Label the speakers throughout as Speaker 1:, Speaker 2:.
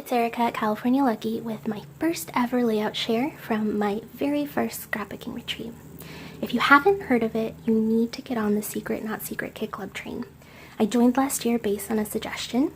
Speaker 1: it's Erica at CaliforniaLucky with my first ever layout share from my very first scrapbooking retreat. If you haven't heard of it, you need to get on the Secret Not Secret Kit Club train. I joined last year based on a suggestion,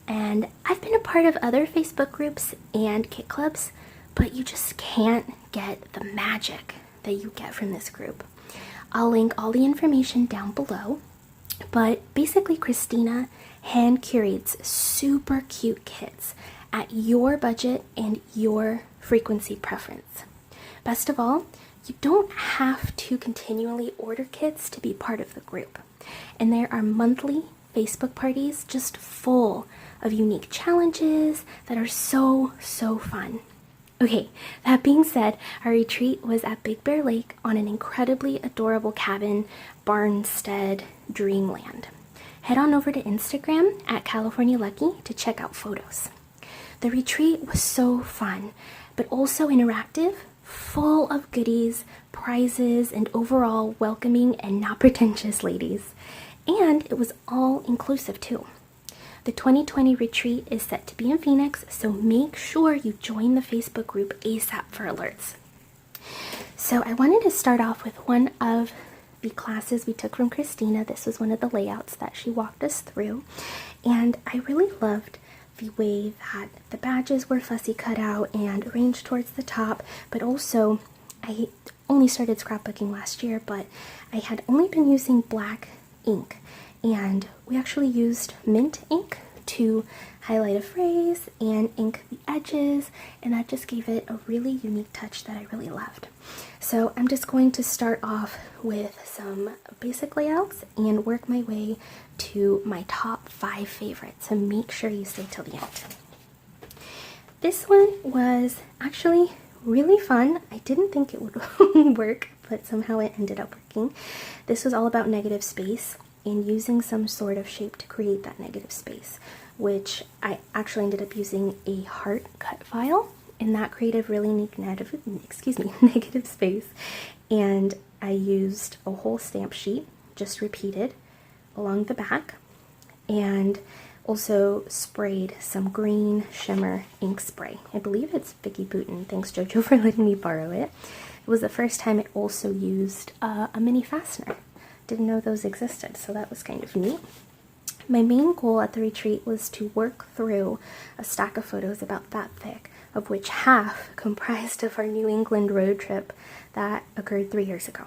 Speaker 1: and I've been a part of other Facebook groups and kit clubs, but you just can't get the magic that you get from this group. I'll link all the information down below, but basically Khristina hand curates super cute kits at your budget and your frequency preference. Best of all, you don't have to continually order kits to be part of the group. And there are monthly Facebook parties just full of unique challenges that are so fun. Okay, that being said, our retreat was at Big Bear Lake on an incredibly adorable cabin, barnstead, dreamland. Head on over to Instagram at CaliforniaLucky to check out photos. The retreat was so fun, but also interactive, full of goodies, prizes, and overall welcoming and not pretentious ladies. And it was all inclusive too. The 2020 retreat is set to be in Phoenix, so make sure you join the Facebook group ASAP for alerts. So I wanted to start off with one of the classes we took from Khristina. This was one of the layouts that she walked us through, and I really loved the way that the badges were fussy cut out and arranged towards the top, but also I only started scrapbooking last year, but I had only been using black ink, and we actually used mint ink to highlight a phrase and ink the edges, and that just gave it a really unique touch that I really loved. So I'm just going to start off with some basic layouts and work my way to my top 5 favorites, so make sure you stay till the end. This one was actually really fun. I didn't think it would work, but somehow it ended up working. This was all about negative space and using some sort of shape to create that negative space, which I actually ended up using a heart cut file, and that created really neat negative space. And I used a whole stamp sheet, just repeated along the back, and also sprayed some green shimmer ink spray. I believe it's Vicky Boutin. Thanks Jojo for letting me borrow it. It was the first time it also used a mini fastener. Didn't know those existed, so that was kind of neat. My main goal at the retreat was to work through a stack of photos about that thick, of which half comprised of our New England road trip that occurred 3 years ago.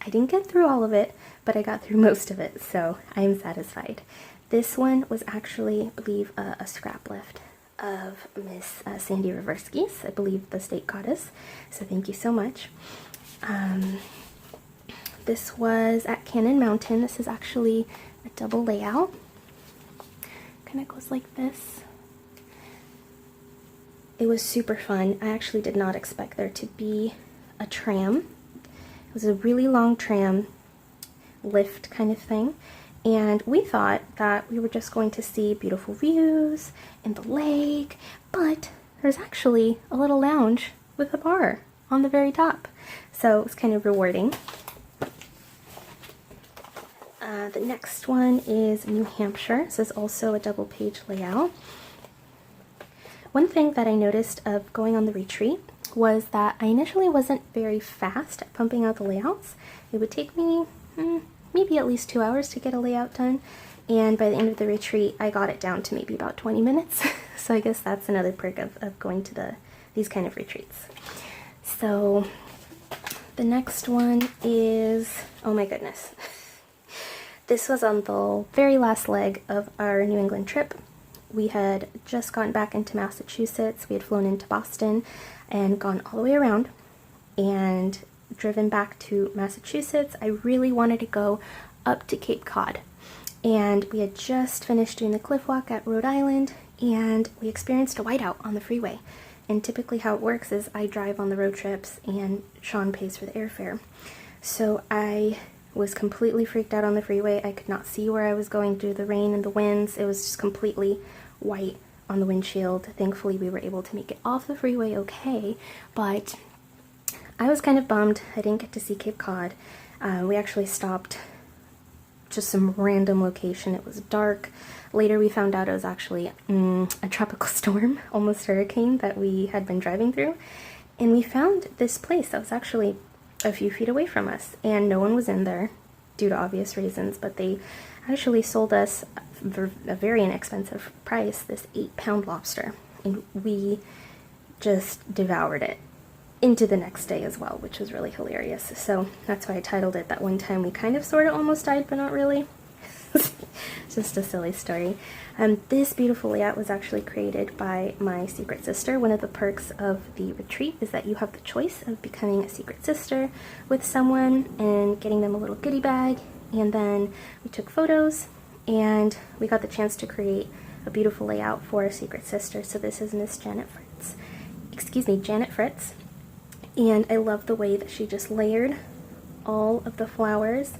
Speaker 1: I didn't get through all of it, but I got through most of it, so I'm satisfied. This one was actually, I believe, a scrap lift of Miss Sandie Reverski's, I believe the state goddess, so thank you so much. This was at Cannon Mountain. This is actually a double layout. Kind of goes like this. It was super fun. I actually did not expect there to be a tram. It was a really long tram lift kind of thing, and we thought that we were just going to see beautiful views and the lake, but there's actually a little lounge with a bar on the very top, so it was kind of rewarding. The next one is New Hampshire. This is also a double page layout. One thing that I noticed of going on the retreat was that I initially wasn't very fast at pumping out the layouts. It would take me maybe at least 2 hours to get a layout done, and by the end of the retreat I got it down to maybe about 20 minutes. So I guess that's another perk of going to these kind of retreats. So the next one is, oh my goodness. This was on the very last leg of our New England trip. We had just gotten back into Massachusetts. We had flown into Boston and gone all the way around and driven back to Massachusetts. I really wanted to go up to Cape Cod, and we had just finished doing the cliff walk at Rhode Island, and we experienced a whiteout on the freeway. And typically how it works is I drive on the road trips and Sean pays for the airfare. So I was completely freaked out on the freeway. I could not see where I was going due to the rain and the winds. It was just completely white on the windshield. Thankfully we were able to make it off the freeway okay, but I was kind of bummed I didn't get to see Cape Cod. We actually stopped just some random location. It was dark. Later we found out it was actually a tropical storm, almost hurricane, that we had been driving through. And we found this place that was actually a few feet away from us, and no one was in there due to obvious reasons, but they actually sold us for a very inexpensive price this 8-pound lobster, and we just devoured it into the next day as well, which was really hilarious. So that's why I titled it That One Time We Kind of Sort of Almost Died, but Not Really. Just a silly story. This beautiful layout was actually created by my secret sister. One of the perks of the retreat is that you have the choice of becoming a secret sister with someone and getting them a little goodie bag, and then we took photos and we got the chance to create a beautiful layout for a secret sister. So this is Miss Janet Fritz, and I love the way that she just layered all of the flowers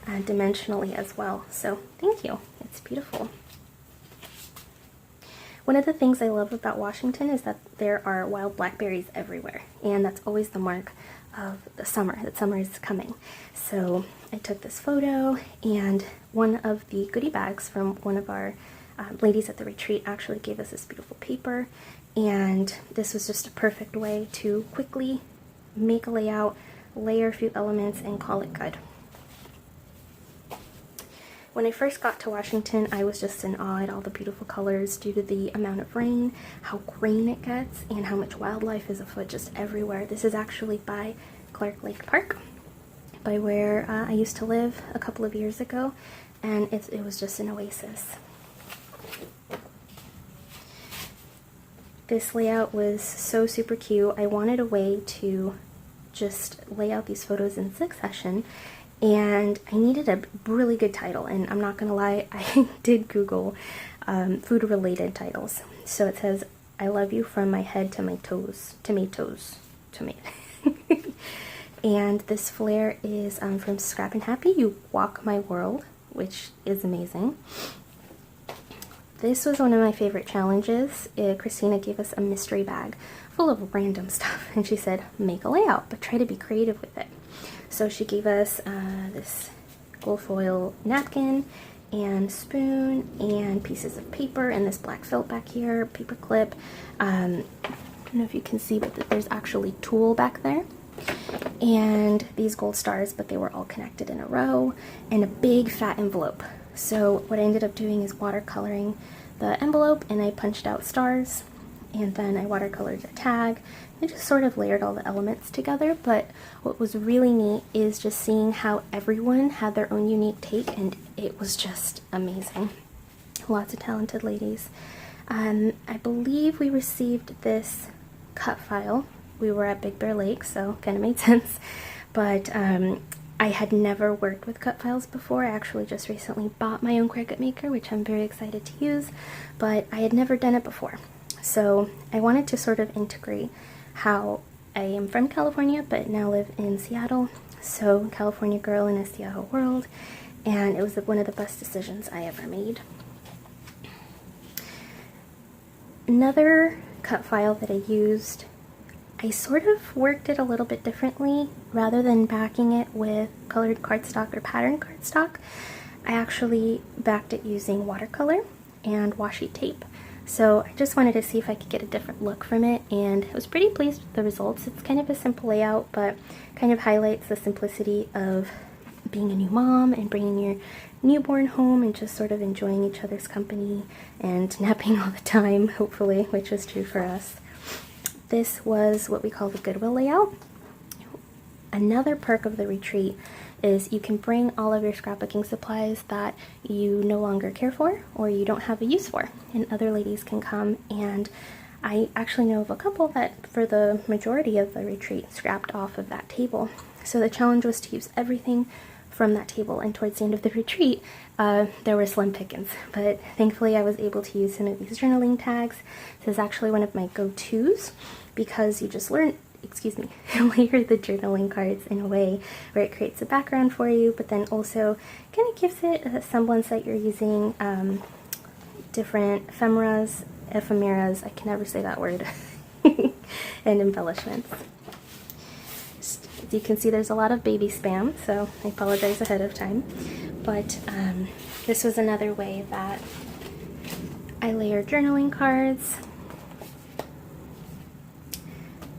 Speaker 1: dimensionally as well. So thank you, it's beautiful. One of the things I love about Washington is that there are wild blackberries everywhere, and that's always the mark of the summer, that summer is coming. So I took this photo, and one of the goodie bags from one of our ladies at the retreat actually gave us this beautiful paper, and this was just a perfect way to quickly make a layout, layer a few elements, and call it good. When I first got to Washington, I was just in awe at all the beautiful colors due to the amount of rain, how green it gets, and how much wildlife is afoot just everywhere. This is actually by Clark Lake Park, by where I used to live a couple of years ago, and it was just an oasis. This layout was so super cute. I wanted a way to just lay out these photos in succession, and I needed a really good title, and I'm not gonna lie, I did Google food related titles. So it says, I love you from my head to my toes, tomatoes. And this Flair is from Scrappin Happy, You Walk My World, which is amazing. This was one of my favorite challenges. Khristina gave us a mystery bag full of random stuff, and she said, make a layout, but try to be creative with it. So she gave us this gold foil napkin and spoon and pieces of paper and this black felt back here, paper clip. I don't know if you can see, but there's actually tulle back there. And these gold stars, but they were all connected in a row, and a big fat envelope. So what I ended up doing is watercoloring the envelope, and I punched out stars, and then I watercolored the tag. I just sort of layered all the elements together, but what was really neat is just seeing how everyone had their own unique take, and it was just amazing. Lots of talented ladies. I believe we received this cut file. We were at Big Bear Lake, so kind of made sense, but I had never worked with cut files before. I actually just recently bought my own Cricut maker, which I'm very excited to use, but I had never done it before. So I wanted to sort of integrate how I am from California but now live in Seattle, so California girl in a Seattle world, and it was one of the best decisions I ever made. Another cut file that I used, I sort of worked it a little bit differently. Rather than backing it with colored cardstock or pattern cardstock, I actually backed it using watercolor and washi tape. So I just wanted to see if I could get a different look from it, and I was pretty pleased with the results. It's kind of a simple layout, but kind of highlights the simplicity of being a new mom and bringing your newborn home and just sort of enjoying each other's company and napping all the time, hopefully, which was true for us. This was what we call the Goodwill layout. Another perk of the retreat is you can bring all of your scrapbooking supplies that you no longer care for or you don't have a use for, and other ladies can come, and I actually know of a couple that for the majority of the retreat scrapped off of that table. So the challenge was to use everything from that table, and towards the end of the retreat there were slim pickings, but thankfully I was able to use some of these journaling tags. This is actually one of my go-tos because you just layer the journaling cards in a way where it creates a background for you, but then also kind of gives it a semblance that you're using different ephemeras, I can never say that word, and embellishments. As you can see, there's a lot of baby spam, so I apologize ahead of time. but this was another way that I layer journaling cards.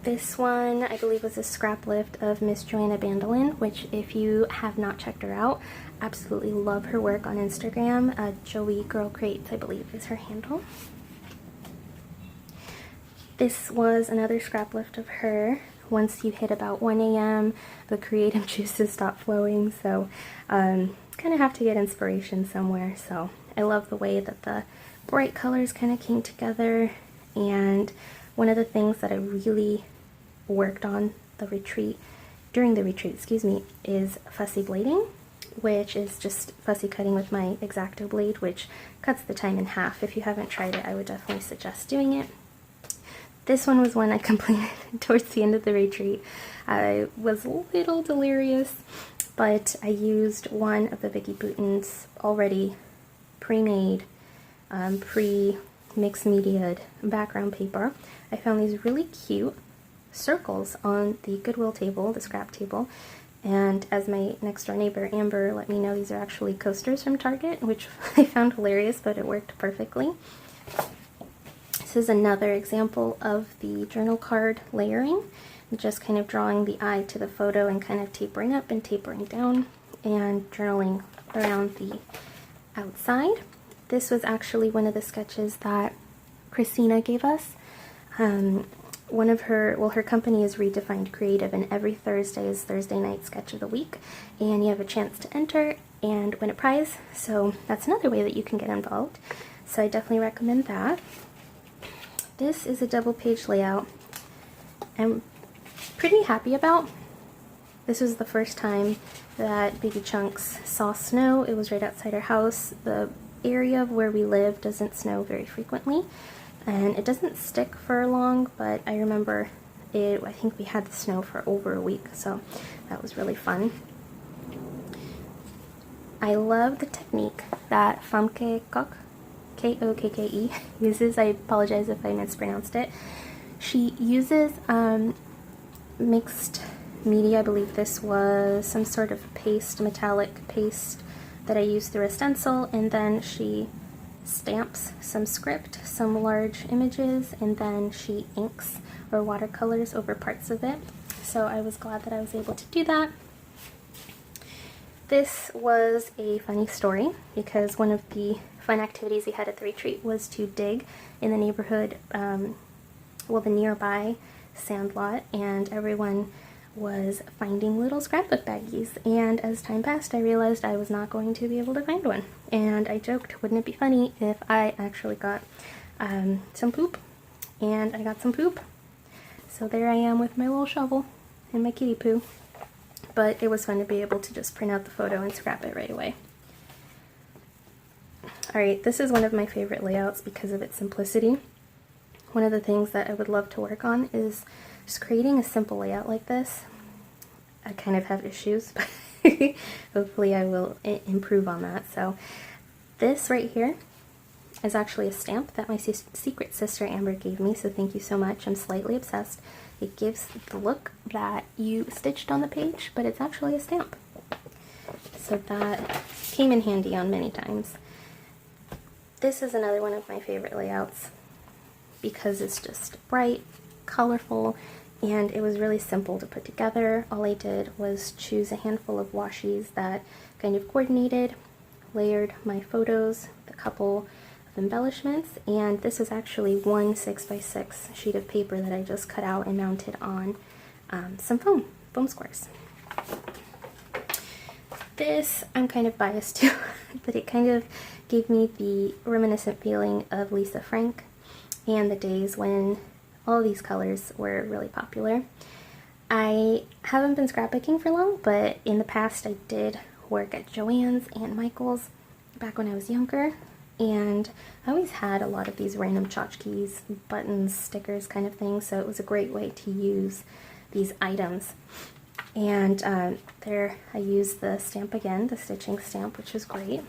Speaker 1: This one, I believe, was a scrap lift of Miss Joanna Bandelin, which if you have not checked her out, absolutely love her work on Instagram. Joey Girl Creates, I believe, is her handle. This was another scrap lift of her. Once you hit about 1 a.m., the creative juices stop flowing, so kind of have to get inspiration somewhere. So I love the way that the bright colors kind of came together, and one of the things that I really worked on during the retreat, is fussy blading, which is just fussy cutting with my X-Acto blade, which cuts the time in half. If you haven't tried it, I would definitely suggest doing it. This one was one I completed towards the end of the retreat. I was a little delirious, but I used one of the Vicky Bouton's already pre-made, pre-mixed media'd background paper. I found these really cute circles on the Goodwill table, the scrap table, and as my next door neighbor Amber let me know, these are actually coasters from Target, which I found hilarious, but it worked perfectly. This is another example of the journal card layering, just kind of drawing the eye to the photo and kind of tapering up and tapering down and journaling around the outside. This was actually one of the sketches that Khristina gave us. Her company is Redefined Creative, and every Thursday is Thursday night sketch of the week, and you have a chance to enter and win a prize, so that's another way that you can get involved. So I definitely recommend that. This is a double page layout I'm pretty happy about. This was the first time that Baby Chunks saw snow. It was right outside our house. The area where we live doesn't snow very frequently, and it doesn't stick for long, but I remember I think we had the snow for over a week, so that was really fun. I love the technique that Femke Kokke, Kokke, uses. I apologize if I mispronounced it. She uses mixed media. I believe this was some sort of paste, metallic paste that I used through a stencil, and then she stamps some script, some large images, and then she inks or watercolors over parts of it. So I was glad that I was able to do that. This was a funny story because one of the fun activities we had at the retreat was to dig in the neighborhood, the nearby sand lot, and everyone was finding little scrapbook baggies, and as time passed I realized I was not going to be able to find one, and I joked, wouldn't it be funny if I actually got some poop? And I got some poop, so there I am with my little shovel and my kitty poo. But it was fun to be able to just print out the photo and scrap it right away. Alright, this is one of my favorite layouts because of its simplicity. One of the things that I would love to work on is just creating a simple layout like this. I kind of have issues, but hopefully I will improve on that. So this right here is actually a stamp that my secret sister Amber gave me, so thank you so much. I'm slightly obsessed. It gives the look that you stitched on the page, but it's actually a stamp. So that came in handy on many times. This is another one of my favorite layouts because it's just bright, colorful, and it was really simple to put together. All I did was choose a handful of washies that kind of coordinated, layered my photos with a couple of embellishments, and this is actually one 6x6 sheet of paper that I just cut out and mounted on some foam squares. This I'm kind of biased to, but it kind of gave me the reminiscent feeling of Lisa Frank and the days when all these colors were really popular. I haven't been scrapbooking for long, but in the past I did work at Joann's and Michael's back when I was younger, and I always had a lot of these random tchotchkes, buttons, stickers kind of things, so it was a great way to use these items. And there I used the stamp again, the stitching stamp, which is great.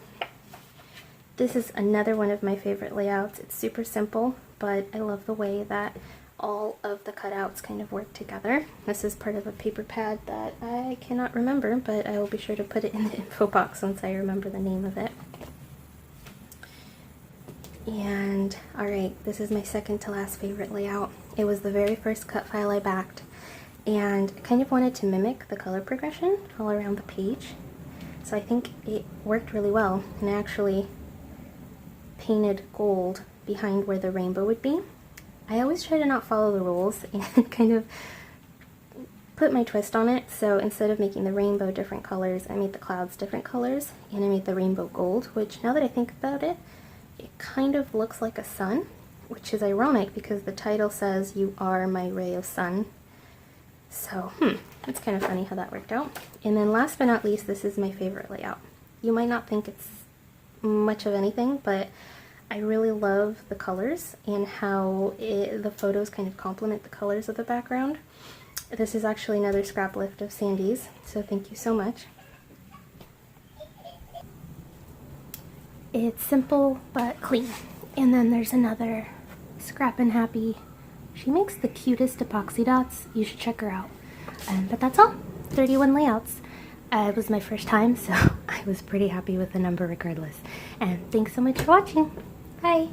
Speaker 1: This is another one of my favorite layouts. It's super simple, but I love the way that all of the cutouts kind of work together. This is part of a paper pad that I cannot remember, but I will be sure to put it in the info box once I remember the name of it. And alright, this is my second to last favorite layout. It was the very first cut file I backed, and I kind of wanted to mimic the color progression all around the page. So I think it worked really well, and I actually painted gold behind where the rainbow would be. I always try to not follow the rules and kind of put my twist on it. So instead of making the rainbow different colors, I made the clouds different colors, and I made the rainbow gold, which now that I think about it, it kind of looks like a sun, which is ironic because the title says "You are my ray of sun." So, it's kind of funny how that worked out. And then last but not least, this is my favorite layout. You might not think it's much of anything, but I really love the colors and how the photos kind of complement the colors of the background. This is actually another scrap lift of Sandie's, so thank you so much. It's simple but clean. And then there's another Scrappin Happy. She makes the cutest epoxy dots. You should check her out. But that's all. 31 layouts. It was my first time, so I was pretty happy with the number regardless. And thanks so much for watching. Bye!